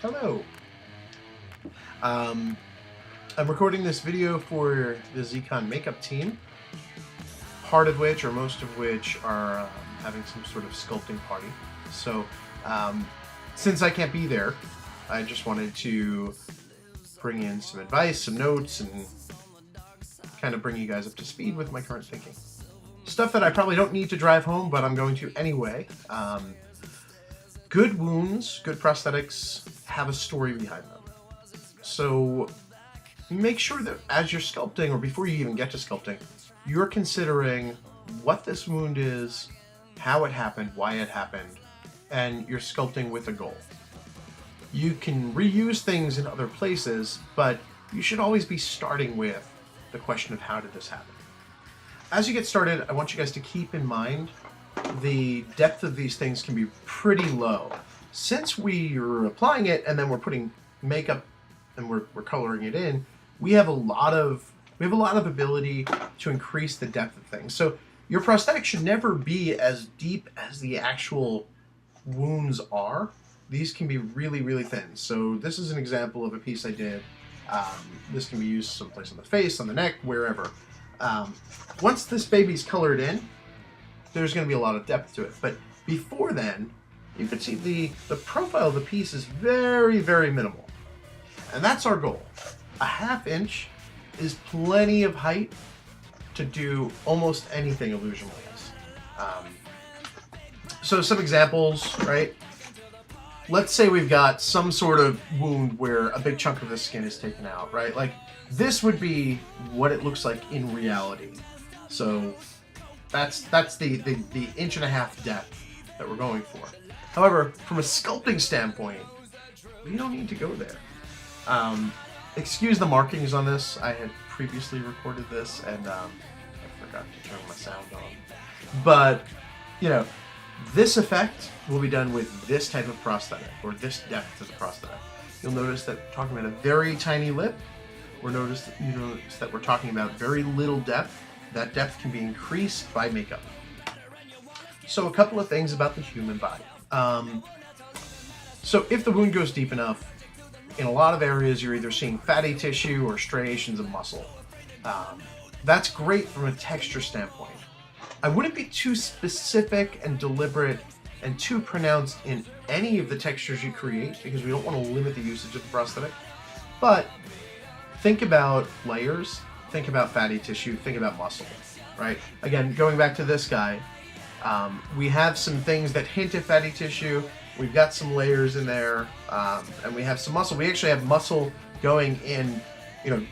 Hello. I'm recording this video for the ZCON makeup team, part of which, or most of which, are having some sort of sculpting party. So, since I can't be there, I just wanted to bring in some advice, some notes, and kind of bring you guys up to speed with my current thinking. Stuff that I probably don't need to drive home, but I'm going to anyway. Good wounds, good prosthetics have a story behind them. So make sure that as you're sculpting, or before you even get to sculpting, you're considering what this wound is, how it happened, why it happened, and you're sculpting with a goal. You can reuse things in other places, but you should always be starting with the question of how did this happen. As you get started, I want you guys to keep in mind the depth of these things can be pretty low. Since we're applying it and then we're putting makeup and we're coloring it in, we have a lot of ability to increase the depth of things. So your prosthetic should never be as deep as the actual wounds are. These can be really, really thin. So this is an example of a piece I did. This can be used someplace on the face, on the neck, wherever. Once this baby's colored in, there's going to be a lot of depth to it. But before then, you can see the profile of the piece is very, very minimal. And that's our goal. A ½ inch is plenty of height to do almost anything illusion-wise. So some examples, right? Let's say we've got some sort of wound where a big chunk of the skin is taken out, right? Like this would be what it looks like in reality. So that's the 1.5 inch depth that we're going for. However, from a sculpting standpoint, we don't need to go there. Excuse the markings on this. I had previously recorded this and I forgot to turn my sound on. But, you know, this effect will be done with this type of prosthetic, or this depth to the prosthetic. You'll notice that we're talking about a very tiny lip. You notice that we're talking about very little depth. That depth can be increased by makeup. So a couple of things about the human body. So if the wound goes deep enough, in a lot of areas you're either seeing fatty tissue or striations of muscle. That's great from a texture standpoint. I wouldn't be too specific and deliberate and too pronounced in any of the textures you create because we don't want to limit the usage of the prosthetic. But think about layers, think about fatty tissue, think about muscle, right? Again, going back to this guy, we have some things that hint at fatty tissue. We've got some layers in there, and we have some muscle. We actually have muscle going in,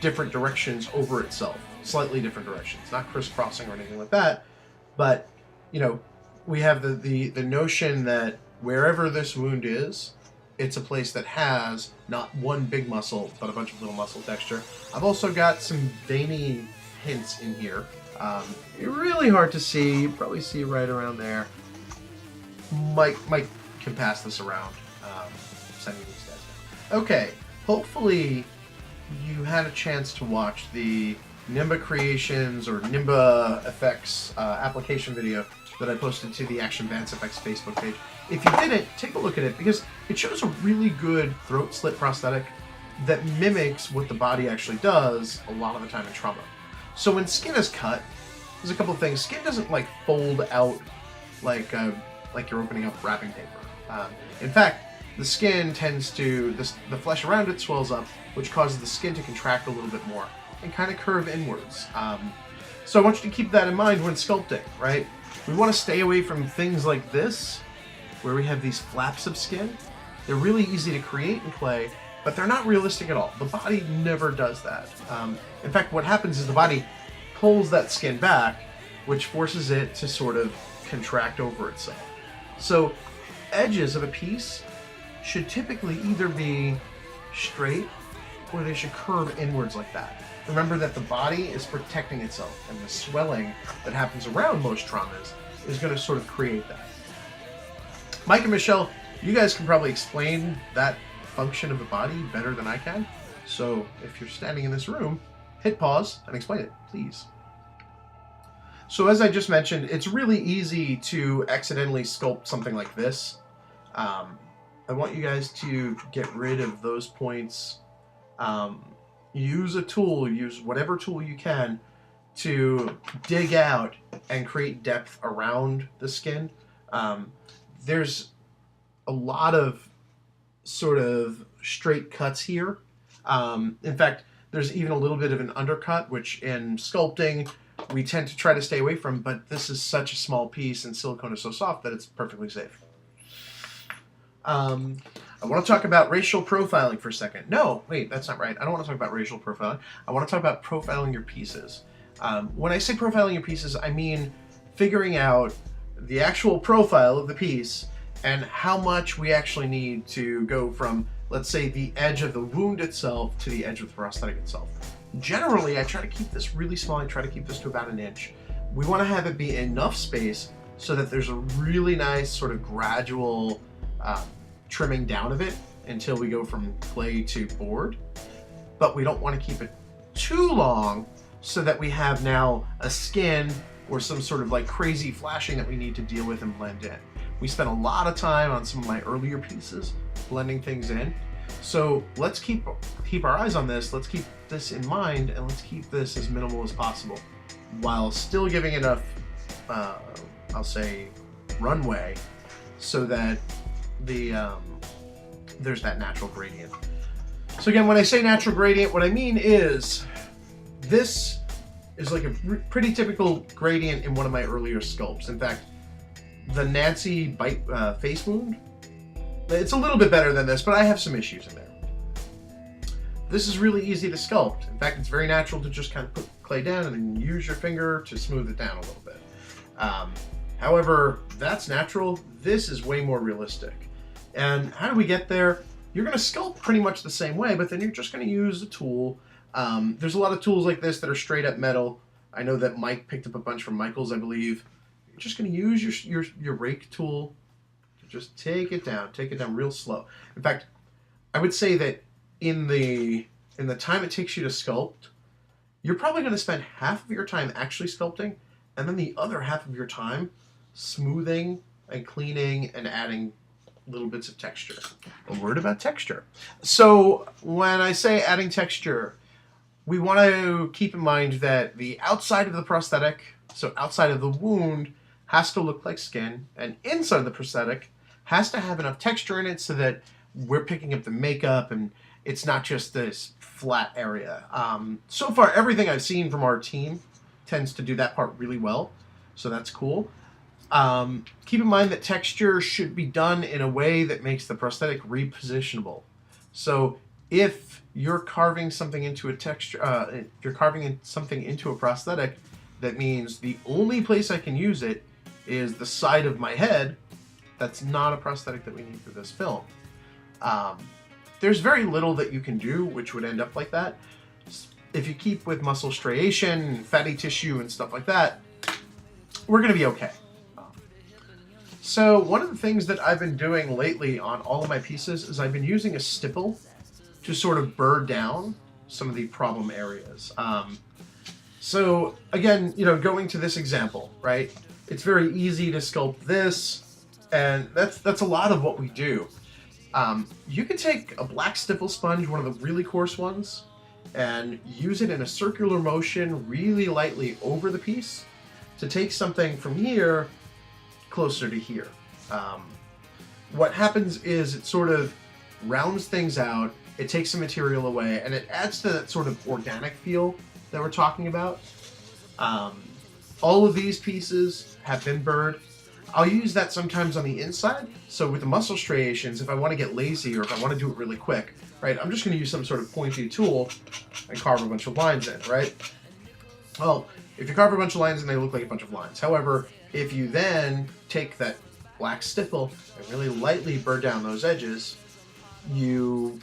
different directions over itself, slightly different directions, not crisscrossing or anything like that. But, we have the notion that wherever this wound is, it's a place that has not one big muscle, but a bunch of little muscle texture. I've also got some veiny hints in here. Really hard to see. You probably see right around there. Mike can pass this around. Sending these guys down. Okay, hopefully you had a chance to watch the Nimba Creations or Nimba Effects application video that I posted to the Action Vance Effects Facebook page. If you didn't, take a look at it because it shows a really good throat slit prosthetic that mimics what the body actually does a lot of the time in trauma. So when skin is cut, there's a couple of things. Skin doesn't fold out like you're opening up wrapping paper. In fact, the skin tends to, the flesh around it swells up, which causes the skin to contract a little bit more and kind of curve inwards. So I want you to keep that in mind when sculpting, right? We want to stay away from things like this, where we have these flaps of skin. They're really easy to create in clay, but they're not realistic at all. The body never does that. In fact, what happens is the body pulls that skin back, which forces it to sort of contract over itself. So edges of a piece should typically either be straight or they should curve inwards like that. Remember that the body is protecting itself, and the swelling that happens around most traumas is going to sort of create that. Mike and Michelle, you guys can probably explain that function of the body better than I can. So if you're standing in this room, hit pause and explain it, please. So as I just mentioned, it's really easy to accidentally sculpt something like this. I want you guys to get rid of those points. Use a tool, use whatever tool you can to dig out and create depth around the skin. There's a lot of sort of straight cuts here. In fact, there's even a little bit of an undercut, which in sculpting we tend to try to stay away from, but this is such a small piece and silicone is so soft that it's perfectly safe. I want to talk about racial profiling for a second. No, wait, that's not right. I don't want to talk about racial profiling. I want to talk about profiling your pieces. When I say profiling your pieces, I mean figuring out the actual profile of the piece and how much we actually need to go from, let's say, the edge of the wound itself to the edge of the prosthetic itself. Generally, I try to keep this really small. I try to keep this to about 1 inch. We want to have it be enough space so that there's a really nice sort of gradual trimming down of it until we go from clay to board. But we don't want to keep it too long so that we have now a skin or some sort of like crazy flashing that we need to deal with and blend in. We spent a lot of time on some of my earlier pieces blending things in. So let's keep our eyes on this. Let's keep this in mind, and let's keep this as minimal as possible while still giving enough, I'll say, runway so that there's that natural gradient. So again, when I say natural gradient, what I mean is this is like a pretty typical gradient in one of my earlier sculpts. In fact, the Nancy bite face wound, it's a little bit better than this, but I have some issues in there. This is really easy to sculpt. In fact, it's very natural to just kind of put clay down and then use your finger to smooth it down a little bit. However, that's natural. This is way more realistic. And how do we get there? You're going to sculpt pretty much the same way, but then you're just going to use a tool. There's a lot of tools like this that are straight up metal. I know that Mike picked up a bunch from Michael's, I believe. You're just going to use your rake tool to just take it down real slow. In fact, I would say that in the time it takes you to sculpt, you're probably going to spend half of your time actually sculpting, and then the other half of your time smoothing and cleaning and adding little bits of texture. A word about texture. So when I say adding texture, we want to keep in mind that the outside of the prosthetic, so outside of the wound, has to look like skin, and inside of the prosthetic has to have enough texture in it so that we're picking up the makeup and it's not just this flat area. So far, everything I've seen from our team tends to do that part really well, so that's cool. Keep in mind that texture should be done in a way that makes the prosthetic repositionable. So if you're carving something into a texture, if you're carving something into a prosthetic, that means the only place I can use it is the side of my head. That's not a prosthetic that we need for this film. There's very little that you can do which would end up like that. If you keep with muscle striation, fatty tissue, and stuff like that, we're going to be okay. So one of the things that I've been doing lately on all of my pieces is I've been using a stipple to sort of burr down some of the problem areas. So again, going to this example, right? It's very easy to sculpt this, and that's a lot of what we do. You can take a black stipple sponge, one of the really coarse ones, and use it in a circular motion really lightly over the piece to take something from here closer to here. What happens is it sort of rounds things out, it takes some material away, and it adds to that sort of organic feel that we're talking about. All of these pieces have been burred. I'll use that sometimes on the inside. So with the muscle striations, if I want to get lazy or if I want to do it really quick, right, I'm just going to use some sort of pointy tool and carve a bunch of lines in, right? Well, if you carve a bunch of lines and they look like a bunch of lines. However, if you then take that black stipple and really lightly burr down those edges, you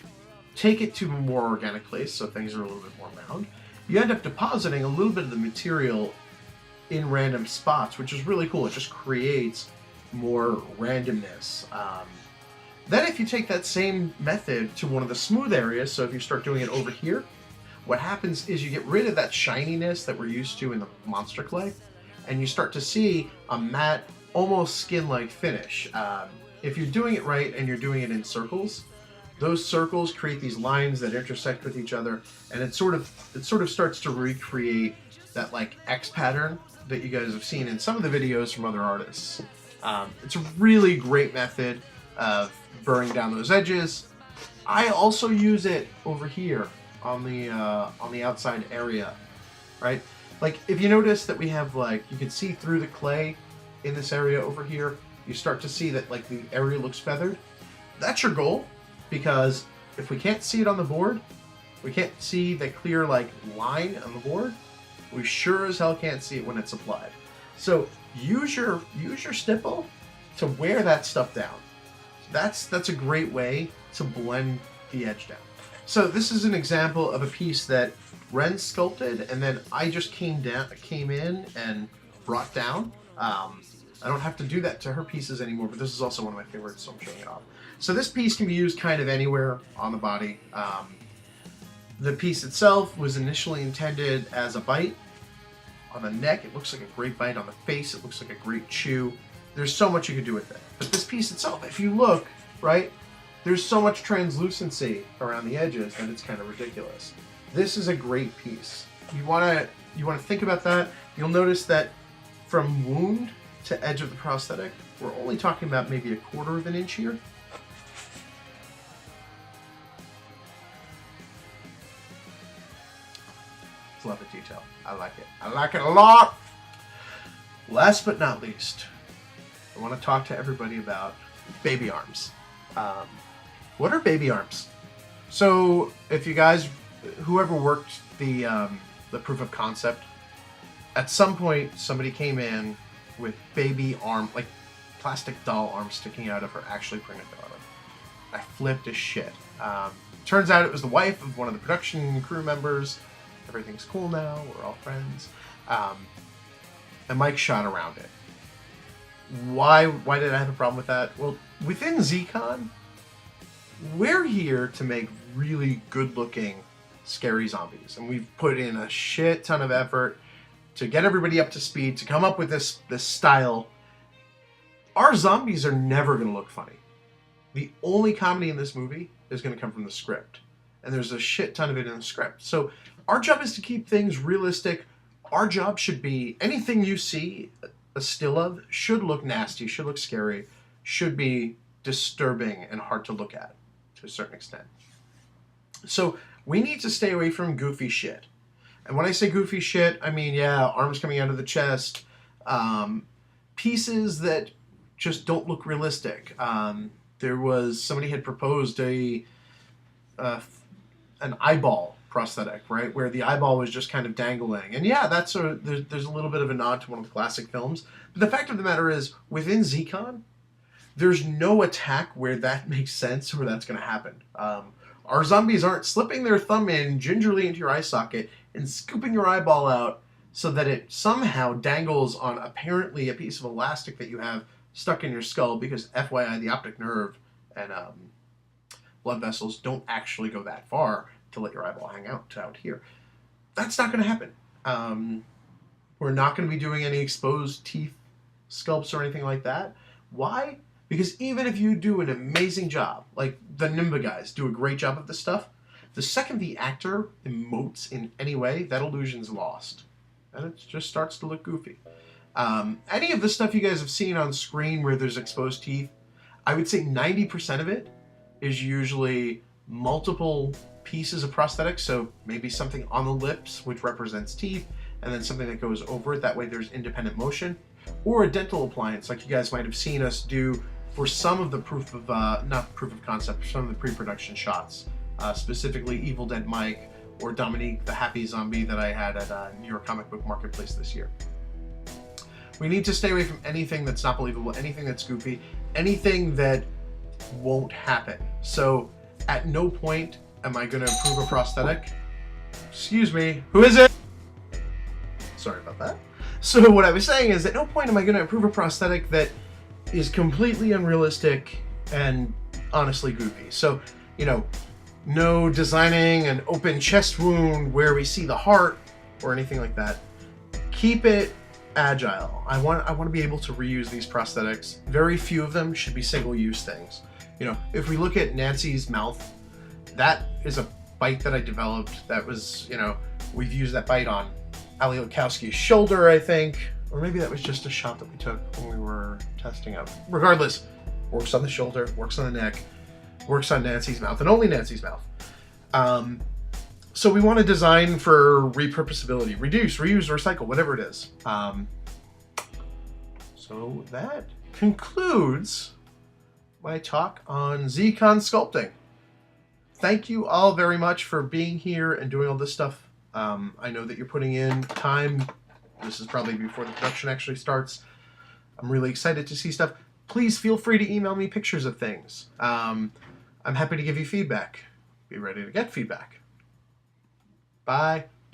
take it to a more organic place, so things are a little bit more round. You end up depositing a little bit of the material in random spots, which is really cool. It just creates more randomness. Then if you take that same method to one of the smooth areas, so if you start doing it over here, what happens is you get rid of that shininess that we're used to in the monster clay, and you start to see a matte, almost skin-like finish. if you're doing it right and you're doing it in circles, those circles create these lines that intersect with each other, and it sort of starts to recreate that like X pattern that you guys have seen in some of the videos from other artists. It's a really great method of burring down those edges. I also use it over here on the outside area, right? Like if you notice that we have like, you can see through the clay in this area over here, you start to see that like the area looks feathered. That's your goal, because if we can't see it on the board, we can't see the clear like line on the board, we sure as hell can't see it when it's applied. So use your stipple to wear that stuff down. That's a great way to blend the edge down. So this is an example of a piece that Ren sculpted, and then I just came in and brought down. I don't have to do that to her pieces anymore, but this is also one of my favorites, so I'm showing it off. So this piece can be used kind of anywhere on the body. The piece itself was initially intended as a bite. On the neck, it looks like a great bite. On the face, it looks like a great chew. There's so much you can do with it. But this piece itself, if you look, right, there's so much translucency around the edges that it's kind of ridiculous. This is a great piece. You wanna think about that. You'll notice that from wound to edge of the prosthetic, we're only talking about maybe 1/4 of an inch here. It's a lot of detail. I like it. I like it a lot. Last but not least, I want to talk to everybody about baby arms. What are baby arms? So if you guys, whoever worked the proof of concept, at some point somebody came in with baby arm, like plastic doll arms sticking out of her actually pregnant daughter. I flipped as shit. Turns out it was the wife of one of the production crew members. Everything's cool now, we're all friends. And Mike shot around it. Why did I have a problem with that? Well, within ZCON, we're here to make really good-looking, scary zombies. And we've put in a shit ton of effort to get everybody up to speed, to come up with this style. Our zombies are never going to look funny. The only comedy in this movie is going to come from the script. And there's a shit ton of it in the script. So our job is to keep things realistic. Our job should be, anything you see a still of should look nasty, should look scary, should be disturbing and hard to look at to a certain extent. So we need to stay away from goofy shit. And when I say goofy shit, I mean, yeah, arms coming out of the chest, pieces that just don't look realistic. There was, somebody had proposed an eyeball prosthetic, right, where the eyeball was just kind of dangling. And yeah, there's a little bit of a nod to one of the classic films. But the fact of the matter is, within ZCON, there's no attack where that makes sense or that's going to happen. Our zombies aren't slipping their thumb in gingerly into your eye socket and scooping your eyeball out so that it somehow dangles on apparently a piece of elastic that you have stuck in your skull, because FYI, the optic nerve and blood vessels don't actually go that far to let your eyeball hang out here. That's not going to happen. We're not going to be doing any exposed teeth sculpts or anything like that. Why? Because even if you do an amazing job, like the Nimba guys do a great job of this stuff, the second the actor emotes in any way, that illusion's lost. And it just starts to look goofy. Any of the stuff you guys have seen on screen where there's exposed teeth, I would say 90% of it is usually multiple pieces of prosthetics. So maybe something on the lips, which represents teeth, and then something that goes over it. That way there's independent motion. Or a dental appliance, like you guys might have seen us do for some of the not proof of concept, some of the pre-production shots, specifically Evil Dead Mike or Dominique the Happy Zombie that I had at New York Comic Book Marketplace this year. We need to stay away from anything that's not believable, anything that's goofy, anything that won't happen. So at no point am I going to approve a prosthetic. Excuse me, who is it? Sorry about that. So what I was saying is, at no point am I going to approve a prosthetic that is completely unrealistic and honestly goofy. So, you know, no designing an open chest wound where we see the heart or anything like that. Keep it agile. I want to be able to reuse these prosthetics. Very few of them should be single-use things. You know, if we look at Nancy's mouth, that is a bite that I developed. That was, you know, we've used that bite on Ali Lukowski's shoulder, I think, or maybe that was just a shot that we took when we were testing out. Regardless, works on the shoulder, works on the neck, works on Nancy's mouth, and only Nancy's mouth. So we want to design for repurposability, reduce, reuse, recycle, whatever it is. So that concludes my talk on ZCON sculpting. Thank you all very much for being here and doing all this stuff. I know that you're putting in time. This is probably before the production actually starts. I'm really excited to see stuff. Please feel free to email me pictures of things. I'm happy to give you feedback. Be ready to get feedback. Bye.